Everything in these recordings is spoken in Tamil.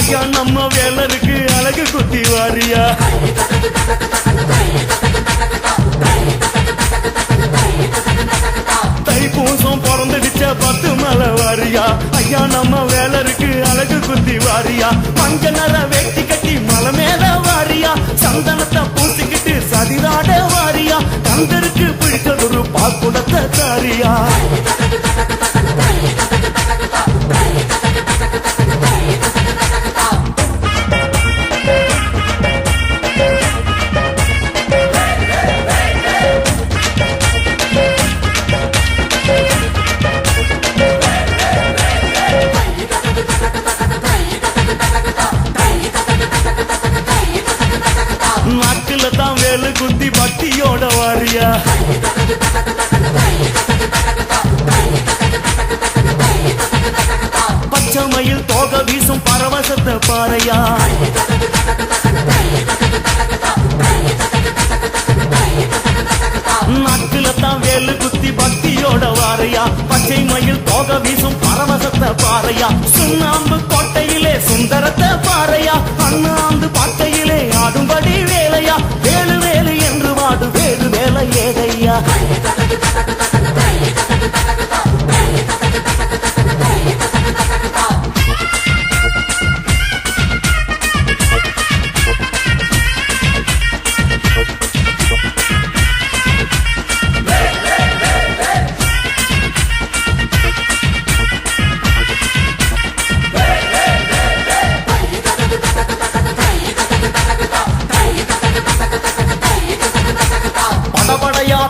ஐயா நம்ம வேலருக்கு அழகு குத்தி வாரியா தைப்பூசம் பிறந்துடுச்ச 10 மலை வாரியா ஐயா நம்ம வேலருக்கு அழகு குத்தி வாரியா மஞ்ச நர வெட்டி கட்டி மலை மேல வாரியா சந்தனத்தை பூசிக்கிட்டு சதிராட வாரியா கந்தருக்கு பிடிச்சதொரு பாக்குடத்தை தாரியா நாக்குல தான் வேலு குத்தி பக்தியோட வாரியா பச்சை மயில் தோக வீசும் பரவசத்தை பாறையா நாக்குல தான் வேலு குத்தி பக்தியோட வாரையா பச்சை மயில் தோக வீசும் பரவசத்தை பாறையா சுண்ணாம்பு கோட்டையிலே சுந்தரத்தை பாறையா அண்ணாந்து பாட்டையிலே ஆடும்படி வேலையா வேலு வேலு என்று வாடு வேலு வேலை ஏதையா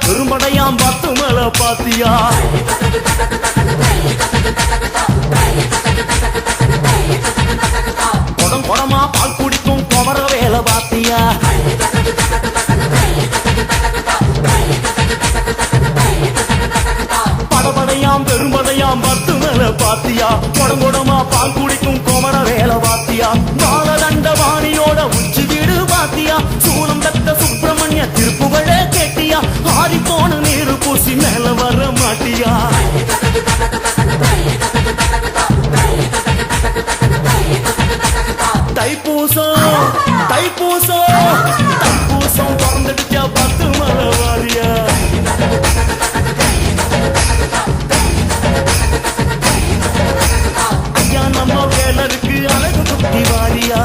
பெரும்படையாம் 10 மலை பாத்தியா குடம் குடமா பால் குடிக்கும் குமர வேலை பாத்தியா படபடையாம் பெரும்படையாம் 10 மலை பாத்தியா குடம் குடமா பால் குடிக்கும் குமர வேலை பாத்தியா பாலதண்ட வாணியோட உச்சி வீடு பாத்தியா சூலம் தத்த சுப்பிரமணிய திருப்புகழ கேட்டியா ஆறி போன நீரு பூசி மேல வர மாட்டியா தைப்பூசம் தைப்பூசம் தைப்பூசம் பிறந்துடுச்சா 10 மலை வாரியா ஐயா நம்ம வேலருக்கு அழகு குத்தி வாரியா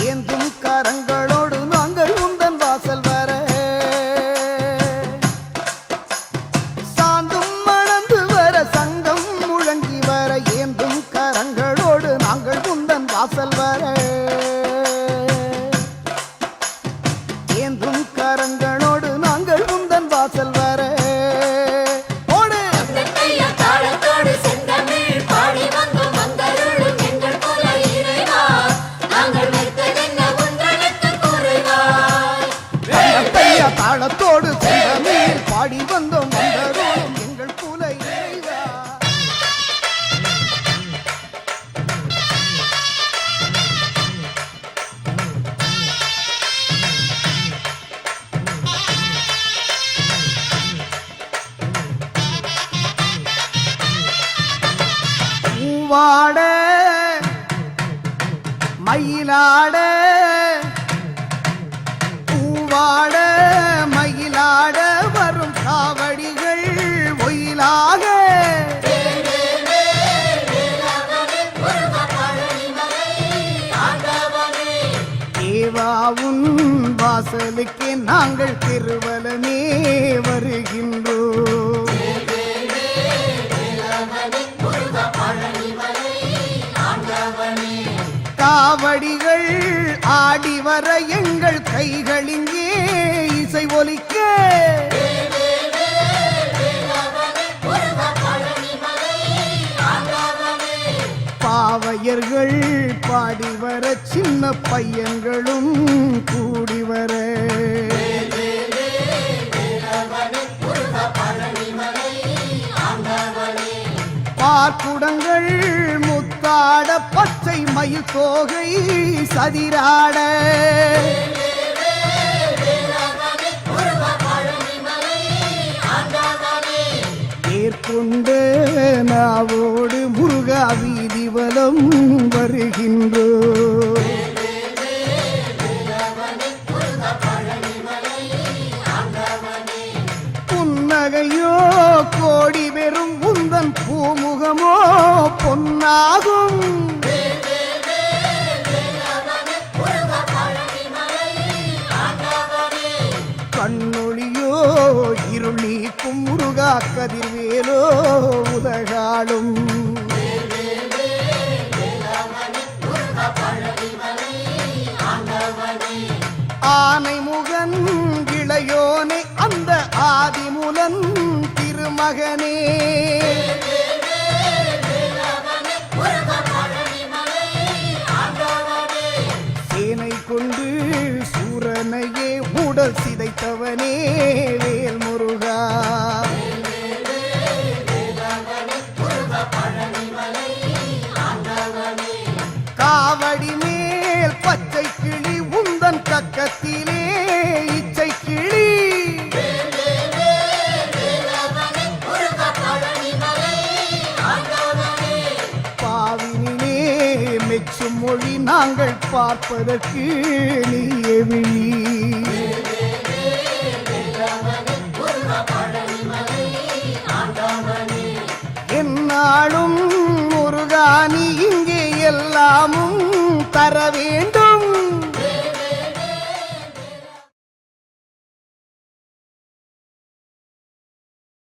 ஏந்தும் கரங்களோடு நாங்கள் உந்தன் வாசல் வர சாந்தும் மணந்து வர சங்கம் முழங்கி வர ஏந்தும் கரங்களோடு நாங்கள் உந்தன் வாசல் வர ஏந்தும் கரங்களோடு நாங்கள் உந்தன் வாசல் வர தாளத்தோடு செந்தமிழ் பாடி வந்தோம் வந்தரோடும் எங்கள் குல இறைவா. பூவாட மயிலாட பூவாட மயிலாட வரும் காவடிகள் ஒயிலாக தேவாவும் வாசலுக்கு நாங்கள் திருவலமே வருகின்றோம். காவடிகள் ஆடி வர எங்கள் கைகளிங்கே இசை ஒலிக்க பாவையர்கள் பாடி வர சின்ன பையன்களும் கூடி வர பார்க்குடங்கள் முத்தாட பச்சை மயில் தோகை சதிராட ஏற்கொண்டு நாவோடு முருகா வீதி வலம் வருகின்றோ. புன்னகையோ கோடி வெறும் உந்தன் பூமுகமோ பொன்னாகும். கண்ணொளியோ இருள் நீக்கும் முருகா கதிர்வேலோ உலகாடும். ஆனை முகன் இளையோனே அந்த ஆதிமுலன் திருமகனே சேனை கொண்டு சூரனையே உடல் சிதைத்தவனே வேல் முருகா. காவடி மேல் பச்சை கிளி உந்தன் கக்கத்திலே இச்சை கிளி பாவினிலே மெச்சும் மொழி நாங்கள் பார்ப்பதற்கு நீயே விழி. என்னாலும் முருகானி இங்கே எல்லாமும் தர வேண்டும்.